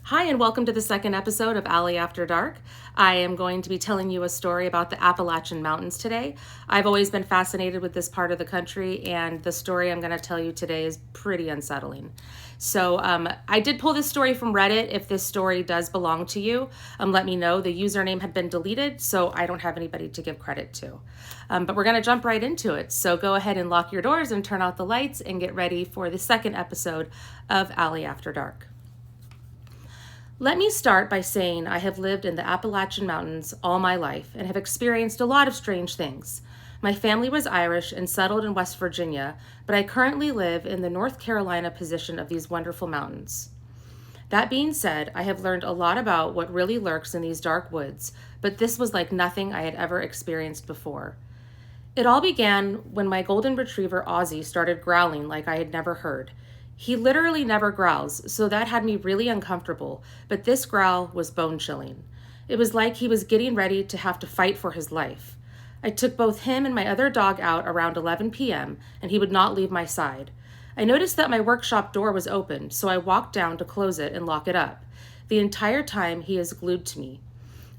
Hi, and welcome to the second episode of Alley After Dark. I am going to be telling you a story about the Appalachian Mountains today. I've always been fascinated with this part of the country, and the story I'm going to tell you today is pretty unsettling. So I did pull this story from Reddit. If this story does belong to you, let me know. The username had been deleted, so I don't have anybody to give credit to. But we're going to jump right into it. So go ahead and lock your doors and turn out the lights and get ready for the second episode of Alley After Dark. Let me start by saying I have lived in the Appalachian Mountains all my life and have experienced a lot of strange things. My family was Irish and settled in West Virginia, but I currently live in the North Carolina position of these wonderful mountains. That being said, I have learned a lot about what really lurks in these dark woods, but this was like nothing I had ever experienced before. It all began when my golden retriever Ozzy started growling like I had never heard. He literally never growls, so that had me really uncomfortable, but this growl was bone-chilling. It was like he was getting ready to have to fight for his life. I took both him and my other dog out around 11 p.m., and he would not leave my side. I noticed that my workshop door was open, so I walked down to close it and lock it up. The entire time, he is glued to me.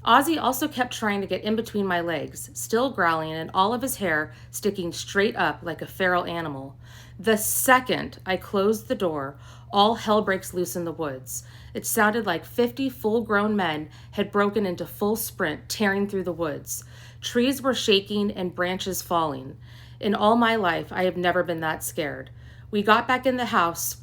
Ozzy also kept trying to get in between my legs, still growling and all of his hair sticking straight up like a feral animal. The second I closed the door, all hell breaks loose in the woods. It sounded like 50 full-grown men had broken into full sprint, tearing through the woods. Trees were shaking and branches falling. In all my life, I have never been that scared. We got back in the house,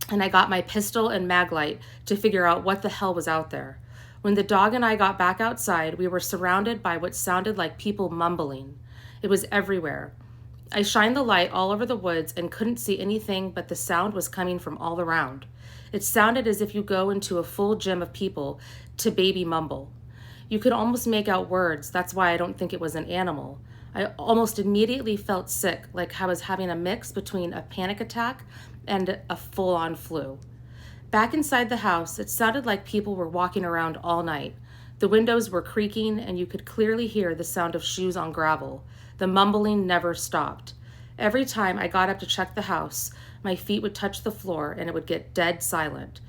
and I got my pistol and mag light to figure out what the hell was out there. When the dog and I got back outside, we were surrounded by what sounded like people mumbling. It was everywhere. I shined the light all over the woods and couldn't see anything, but the sound was coming from all around. It sounded as if you go into a full gym of people to baby mumble. You could almost make out words. That's why I don't think it was an animal. I almost immediately felt sick, like I was having a mix between a panic attack and a full-on flu. Back inside the house, it sounded like people were walking around all night. The windows were creaking, and you could clearly hear the sound of shoes on gravel. The mumbling never stopped. Every time I got up to check the house, my feet would touch the floor, and it would get dead silent.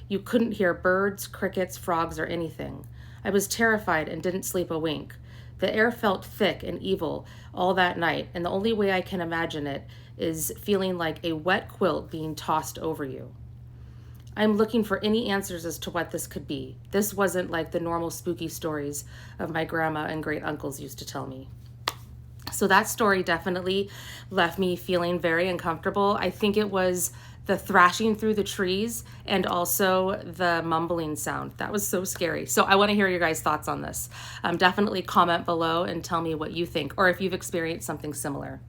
You couldn't hear birds, crickets, frogs, or anything. I was terrified and didn't sleep a wink. The air felt thick and evil all that night, and the only way I can imagine it is feeling like a wet quilt being tossed over you. I'm looking for any answers as to what this could be. This wasn't like the normal spooky stories of my grandma and great uncles used to tell me. So that story definitely left me feeling very uncomfortable. I think it was the thrashing through the trees and also the mumbling sound. That was so scary. So I want to hear your guys' thoughts on this. Definitely comment below and tell me what you think, or if you've experienced something similar.